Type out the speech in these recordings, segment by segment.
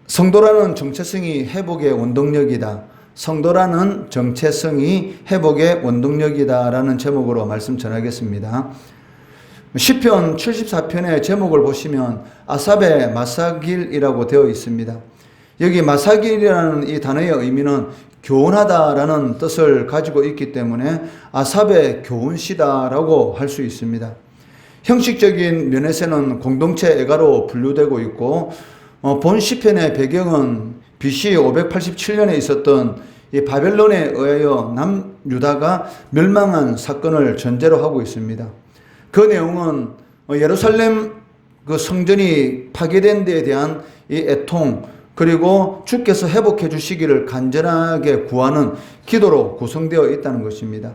성도라는 정체성이 회복의 원동력이다. 성도라는 정체성이 회복의 원동력이다 라는 제목으로 말씀 전하겠습니다. 시편 74편의 제목을 보시면 아삽의 마사길이라고 되어 있습니다. 여기 마사길이라는 이 단어의 의미는 교훈하다라는 뜻을 가지고 있기 때문에 아삽의 교훈시다라고 할 수 있습니다. 형식적인 면에서는 공동체 애가로 분류되고 있고 본 시편의 배경은 BC 587년에 있었던 이 바벨론에 의하여 남유다가 멸망한 사건을 전제로 하고 있습니다. 그 내용은 예루살렘 그 성전이 파괴된 데에 대한 이 애통, 그리고 주께서 회복해 주시기를 간절하게 구하는 기도로 구성되어 있다는 것입니다.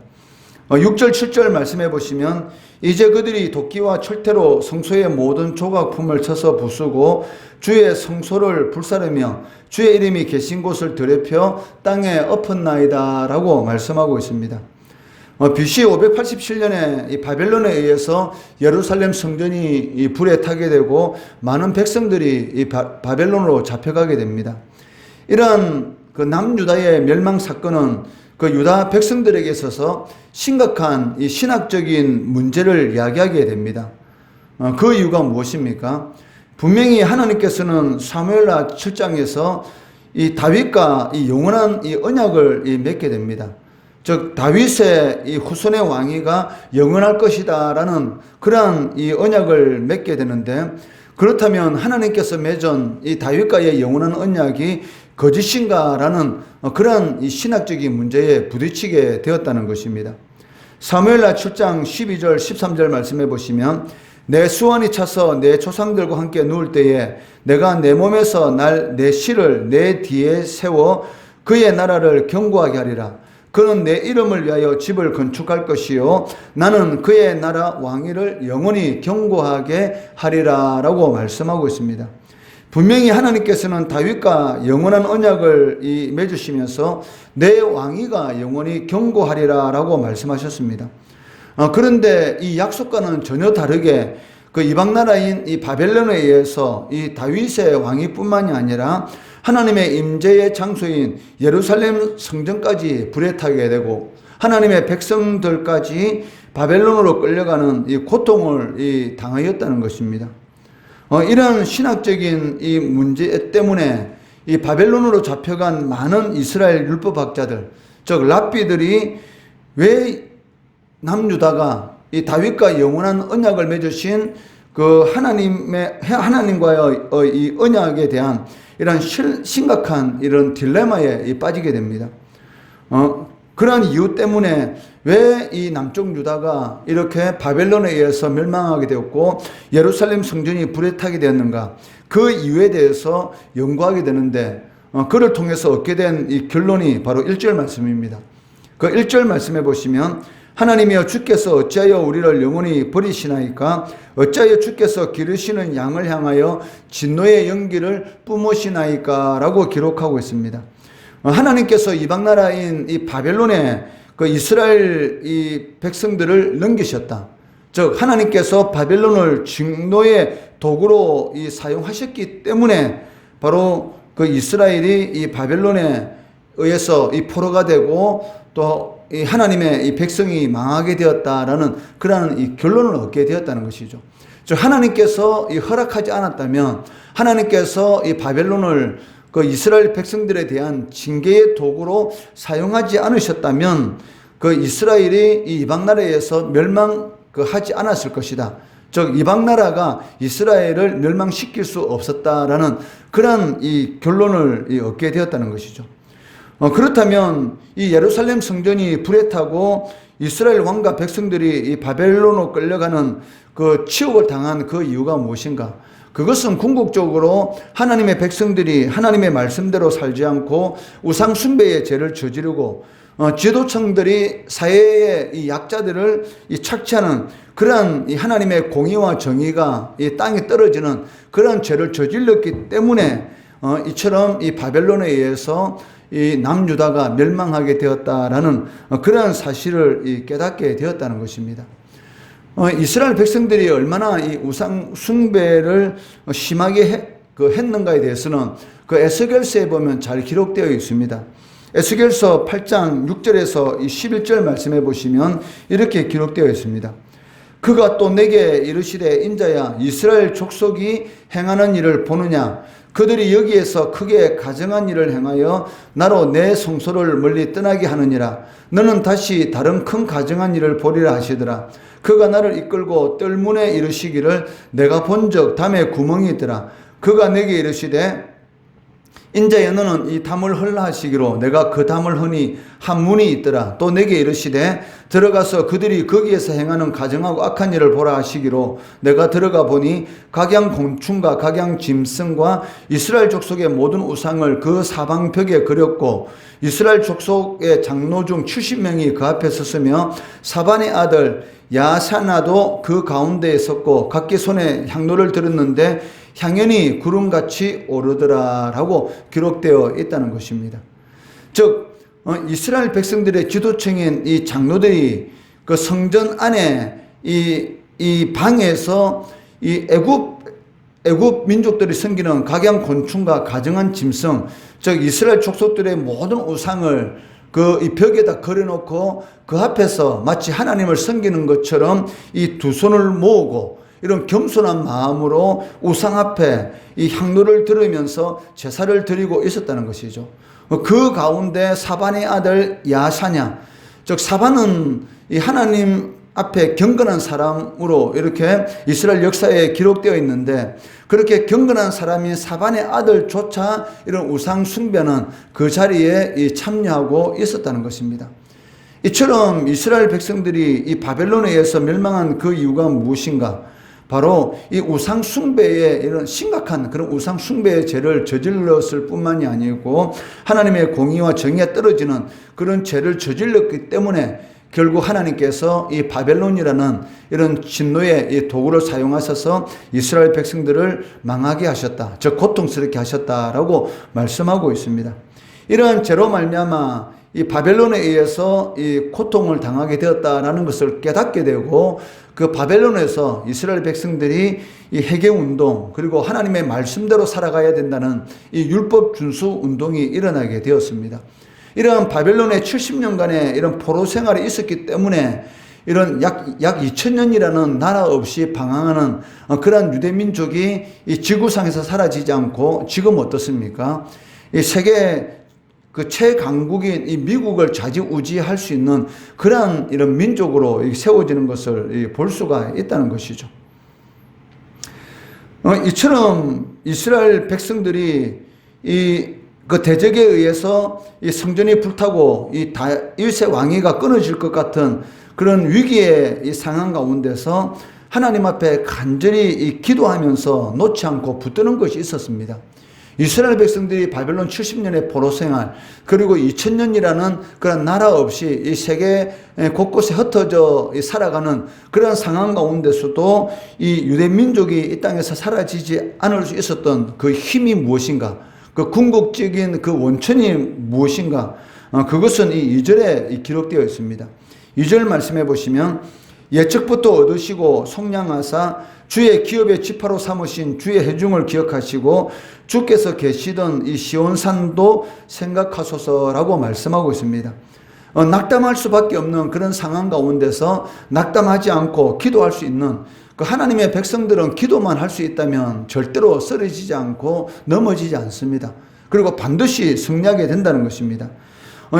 6절 7절 말씀해 보시면 이제 그들이 도끼와 철퇴로 성소의 모든 조각품을 쳐서 부수고 주의 성소를 불사르며 주의 이름이 계신 곳을 더럽혀 땅에 엎었나이다 라고 말씀하고 있습니다. BC 587년에 이 바벨론에 의해서 예루살렘 성전이 불에 타게 되고 많은 백성들이 이 바벨론으로 잡혀가게 됩니다. 이러한 그 남유다의 멸망 사건은 그 유다 백성들에게 있어서 심각한 이 신학적인 문제를 이야기하게 됩니다. 그 이유가 무엇입니까? 분명히 하나님께서는 사무엘하 7장에서 이 다윗과 이 영원한 이 언약을 맺게 됩니다. 즉 다윗의 이 후손의 왕위가 영원할 것이다라는 그러한 이 언약을 맺게 되는데, 그렇다면 하나님께서 맺은 이 다윗과의 영원한 언약이 거짓인가라는 그러한 이 신학적인 문제에 부딪히게 되었다는 것입니다. 사무엘하 7장 12절 13절 말씀해 보시면 내 수완이 차서 내 조상들과 함께 누울 때에 내가 내 몸에서 날 내 씨를 내 뒤에 세워 그의 나라를 견고하게 하리라. 그는 내 이름을 위하여 집을 건축할 것이요 나는 그의 나라 왕위를 영원히 견고하게 하리라 라고 말씀하고 있습니다. 분명히 하나님께서는 다윗과 영원한 언약을 맺으시면서 내 왕위가 영원히 견고하리라 라고 말씀하셨습니다. 그런데 이 약속과는 전혀 다르게 그 이방 나라인 이 바벨론에 의해서 이 다윗의 왕위뿐만이 아니라 하나님의 임재의 장소인 예루살렘 성전까지 불에 타게 되고 하나님의 백성들까지 바벨론으로 끌려가는 이 고통을 당하였다는 것입니다. 이런 신학적인 이 문제 때문에 이 바벨론으로 잡혀간 많은 이스라엘 율법학자들, 즉 랍비들이 왜 남유다가 이 다윗과 영원한 언약을 맺으신 그 하나님과의 이 언약에 대한 이런 심각한 이런 딜레마에 빠지게 됩니다. 그러한 이유 때문에 왜 이 남쪽 유다가 이렇게 바벨론에 의해서 멸망하게 되었고 예루살렘 성전이 불에 타게 되었는가, 그 이유에 대해서 연구하게 되는데 그를 통해서 얻게 된 이 결론이 바로 1절 말씀입니다. 그 1절 말씀해 보시면 하나님이여 주께서 어찌하여 우리를 영원히 버리시나이까? 어찌하여 주께서 기르시는 양을 향하여 진노의 연기를 뿜으시나이까? 라고 기록하고 있습니다. 하나님께서 이방 나라인 이 바벨론에 그 이스라엘 이 백성들을 넘기셨다. 즉 하나님께서 바벨론을 진노의 도구로 사용하셨기 때문에 바로 그 이스라엘이 이 바벨론에 의해서 이 포로가 되고 또 이 하나님의 이 백성이 망하게 되었다라는 그러한 이 결론을 얻게 되었다는 것이죠. 즉 하나님께서 이 허락하지 않았다면, 하나님께서 이 바벨론을 그 이스라엘 백성들에 대한 징계의 도구로 사용하지 않으셨다면 그 이스라엘이 이 이방 나라에서 멸망하지 않았을 것이다. 즉 이방 나라가 이스라엘을 멸망시킬 수 없었다라는 그러한 이 결론을 얻게 되었다는 것이죠. 그렇다면 이 예루살렘 성전이 불에 타고 이스라엘 왕과 백성들이 이 바벨론으로 끌려가는 그 치욕을 당한 그 이유가 무엇인가? 그것은 궁극적으로 하나님의 백성들이 하나님의 말씀대로 살지 않고 우상 숭배의 죄를 저지르고 지도층들이 사회의 이 약자들을 착취하는 그러한 이 하나님의 공의와 정의가 이 땅에 떨어지는 그러한 죄를 저질렀기 때문에 이처럼 이 바벨론에 의해서 이 남유다가 멸망하게 되었다라는 그러한 사실을 깨닫게 되었다는 것입니다. 이스라엘 백성들이 얼마나 이 우상 숭배를 심하게 했는가에 대해서는 그 에스겔서에 보면 잘 기록되어 있습니다. 에스겔서 8장 6절에서 11절 말씀해 보시면 이렇게 기록되어 있습니다. 그가 또 내게 이르시되 인자야, 이스라엘 족속이 행하는 일을 보느냐? 그들이 여기에서 크게 가증한 일을 행하여 나로 내 성소를 멀리 떠나게 하느니라. 너는 다시 다른 큰 가증한 일을 보리라 하시더라. 그가 나를 이끌고 뜰문에 이르시기를 내가 본 적 담에 구멍이 있더라. 그가 내게 이르시되 인자여, 너는 이 담을 헐라 하시기로 내가 그 담을 허니 한 문이 있더라. 또 내게 이르시되 들어가서 그들이 거기에서 행하는 가증하고 악한 일을 보라 하시기로 내가 들어가 보니 각양 곤충과 각양 짐승과 이스라엘 족속의 모든 우상을 그 사방벽에 그렸고 이스라엘 족속의 장로 중 70명이 그 앞에 섰으며 사반의 아들 야사나도 그 가운데에 섰고 각기 손에 향로를 들었는데 향연이 구름같이 오르더라라고 기록되어 있다는 것입니다. 즉 이스라엘 백성들의 지도층인 이 장로들이 그 성전 안에 이 방에서 이 애굽 민족들이 섬기는 각양 곤충과 가증한 짐승, 즉 이스라엘 족속들의 모든 우상을 이 벽에다 걸어놓고 그 앞에서 마치 하나님을 섬기는 것처럼 이 두 손을 모으고 이런 겸손한 마음으로 우상 앞에 이 향로를 들으면서 제사를 드리고 있었다는 것이죠. 그 가운데 사반의 아들 야사냐, 즉 사반은 이 하나님 앞에 경건한 사람으로 이렇게 이스라엘 역사에 기록되어 있는데, 그렇게 경건한 사람인 사반의 아들조차 이런 우상 숭배는 그 자리에 참여하고 있었다는 것입니다. 이처럼 이스라엘 백성들이 이 바벨론에 의해서 멸망한 그 이유가 무엇인가? 바로 이 우상 숭배의 이런 심각한 그런 우상 숭배의 죄를 저질렀을 뿐만이 아니고 하나님의 공의와 정의가 떨어지는 그런 죄를 저질렀기 때문에 결국 하나님께서 이 바벨론이라는 이런 진노의 이 도구를 사용하셔서 이스라엘 백성들을 망하게 하셨다, 즉 고통스럽게 하셨다라고 말씀하고 있습니다. 이러한 죄로 말미암아 이 바벨론에 의해서 이 고통을 당하게 되었다라는 것을 깨닫게 되고, 그 바벨론에서 이스라엘 백성들이 이 회개운동, 그리고 하나님의 말씀대로 살아가야 된다는 이 율법 준수 운동이 일어나게 되었습니다. 이러한 바벨론의 70년간의 이런 포로 생활이 있었기 때문에 이런 약 2000년이라는 나라 없이 방황하는 그러한 유대민족이 이 지구상에서 사라지지 않고 지금 어떻습니까? 이 세계 최강국인 이 미국을 좌지우지할 수 있는 그러한 이런 민족으로 세워지는 것을 볼 수가 있다는 것이죠. 이처럼 이스라엘 백성들이 그 대적에 의해서 이 성전이 불타고 이 다윗의 왕위가 끊어질 것 같은 그런 위기의 이 상황 가운데서 하나님 앞에 간절히 기도하면서 놓지 않고 붙드는 것이 있었습니다. 이스라엘 백성들이 바벨론 70년의 포로 생활, 그리고 2000년이라는 그런 나라 없이 이 세계 곳곳에 흩어져 살아가는 그런 상황 가운데서도 이 유대 민족이 이 땅에서 사라지지 않을 수 있었던 그 힘이 무엇인가? 그 궁극적인 그 원천이 무엇인가? 그것은 이 2절에 기록되어 있습니다. 2절 말씀해 보시면 예측부터 얻으시고 속량하사 주의 기업의 지파로 삼으신 주의 해중을 기억하시고 주께서 계시던 이 시온산도 생각하소서라고 말씀하고 있습니다. 낙담할 수밖에 없는 그런 상황 가운데서 낙담하지 않고 기도할 수 있는 그 하나님의 백성들은 기도만 할 수 있다면 절대로 쓰러지지 않고 넘어지지 않습니다. 그리고 반드시 승리하게 된다는 것입니다.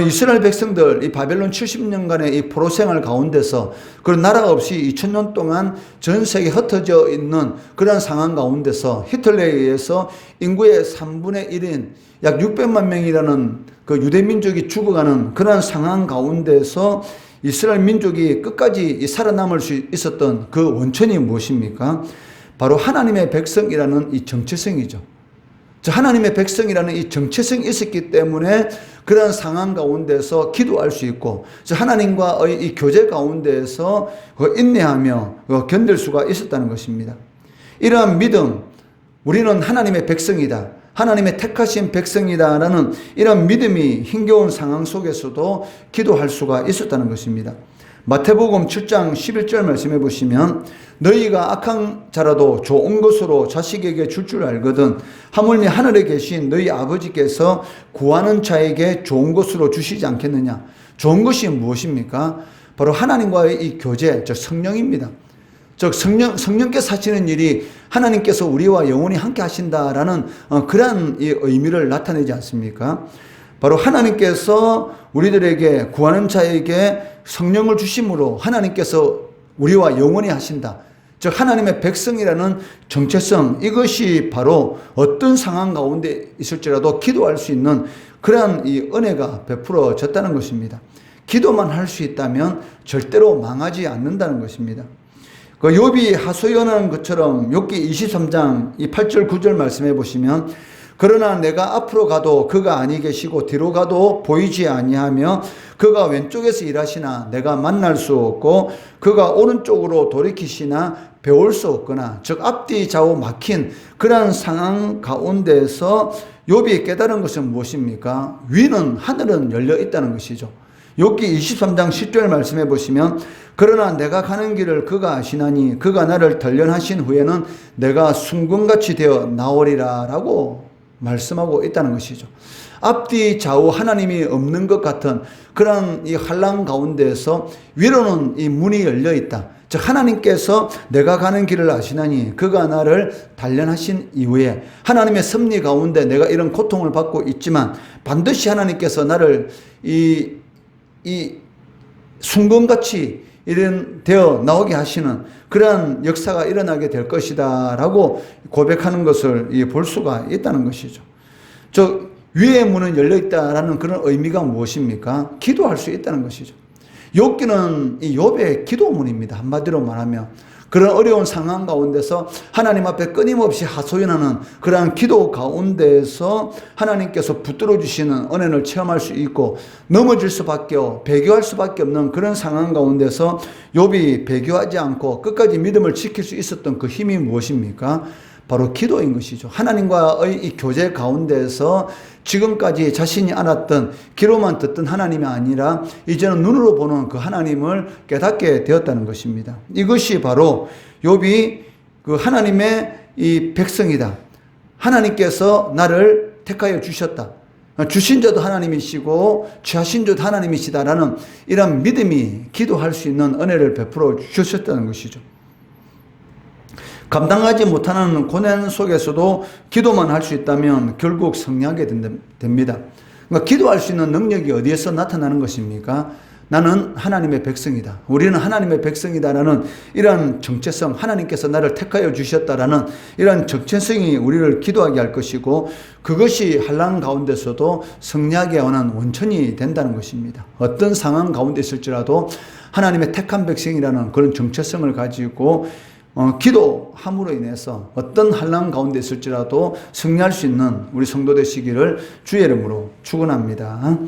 이스라엘 백성들 이 바벨론 70년간의 이 포로 생활 가운데서 그런 나라 없이 2000년 동안 전 세계에 흩어져 있는 그런 상황 가운데서 히틀러에 의해서 인구의 3분의 1인 약 600만 명이라는 그 유대 민족이 죽어가는 그런 상황 가운데서 이스라엘 민족이 끝까지 살아남을 수 있었던 그 원천이 무엇입니까? 바로 하나님의 백성이라는 이 정체성이죠. 하나님의 백성이라는 이 정체성이 있었기 때문에 그런 상황 가운데서 기도할 수 있고 하나님과의 이 교제 가운데에서 인내하며 견딜 수가 있었다는 것입니다. 이러한 믿음, 우리는 하나님의 백성이다, 하나님의 택하신 백성이다라는 이런 믿음이 힘겨운 상황 속에서도 기도할 수가 있었다는 것입니다. 마태복음 7장 11절 말씀해 보시면 너희가 악한 자라도 좋은 것으로 자식에게 줄 줄 알거든 하물며 하늘에 계신 너희 아버지께서 구하는 자에게 좋은 것으로 주시지 않겠느냐. 좋은 것이 무엇입니까? 바로 하나님과의 이 교제, 즉 성령입니다. 즉 성령께서 하시는 일이 하나님께서 우리와 영원히 함께 하신다라는 그러한 이 의미를 나타내지 않습니까? 바로 하나님께서 우리들에게 구하는 자에게 성령을 주심으로 하나님께서 우리와 영원히 하신다. 즉 하나님의 백성이라는 정체성, 이것이 바로 어떤 상황 가운데 있을지라도 기도할 수 있는 그러한 이 은혜가 베풀어졌다는 것입니다. 기도만 할 수 있다면 절대로 망하지 않는다는 것입니다. 그 욥이 하소연하는 것처럼 욥기 23장 이 8절 9절 말씀해 보시면 그러나 내가 앞으로 가도 그가 아니 계시고 뒤로 가도 보이지 아니하며 그가 왼쪽에서 일하시나 내가 만날 수 없고 그가 오른쪽으로 돌이키시나 배울 수 없거나. 즉 앞뒤 좌우 막힌 그러한 상황 가운데서 욥이 깨달은 것은 무엇입니까? 위는 하늘은 열려 있다는 것이죠. 욥기 23장 10절 말씀해 보시면 그러나 내가 가는 길을 그가 아시나니 그가 나를 단련하신 후에는 내가 순금같이 되어 나오리라 라고 말씀하고 있다는 것이죠. 앞뒤 좌우 하나님이 없는 것 같은 그런 이 환난 가운데서 위로는 이 문이 열려 있다. 즉 하나님께서 내가 가는 길을 아시나니 그가 나를 단련하신 이후에 하나님의 섭리 가운데 내가 이런 고통을 받고 있지만 반드시 하나님께서 나를 이 순금같이 되어 나오게 하시는 그러한 역사가 일어나게 될 것이다 라고 고백하는 것을 볼 수가 있다는 것이죠. 위의 문은 열려있다라는 그런 의미가 무엇입니까? 기도할 수 있다는 것이죠. 욥기는 이 욥의 기도문입니다. 한마디로 말하면 그런 어려운 상황 가운데서 하나님 앞에 끊임없이 하소연하는 그러한 기도 가운데서 하나님께서 붙들어 주시는 은혜를 체험할 수 있고 넘어질 수밖에 배교할 수밖에 없는 그런 상황 가운데서 욥이 배교하지 않고 끝까지 믿음을 지킬 수 있었던 그 힘이 무엇입니까? 바로 기도인 것이죠. 하나님과의 이 교제 가운데서 지금까지 자신이 알았던 귀로만 듣던 하나님이 아니라 이제는 눈으로 보는 그 하나님을 깨닫게 되었다는 것입니다. 이것이 바로 욥이 그 하나님의 이 백성이다. 하나님께서 나를 택하여 주셨다. 주신 자도 하나님이시고 취하신 자도 하나님이시다라는 이런 믿음이 기도할 수 있는 은혜를 베풀어 주셨다는 것이죠. 감당하지 못하는 고난 속에서도 기도만 할 수 있다면 결국 승리하게 됩니다. 그러니까 기도할 수 있는 능력이 어디에서 나타나는 것입니까? 나는 하나님의 백성이다. 우리는 하나님의 백성이다라는 이런 정체성, 하나님께서 나를 택하여 주셨다라는 이런 정체성이 우리를 기도하게 할 것이고 그것이 환난 가운데서도 승리하게 하는 원천이 된다는 것입니다. 어떤 상황 가운데 있을지라도 하나님의 택한 백성이라는 그런 정체성을 가지고 기도함으로 인해서 어떤 환난 가운데 있을지라도 승리할 수 있는 우리 성도 되시기를 주의 이름으로 축원합니다.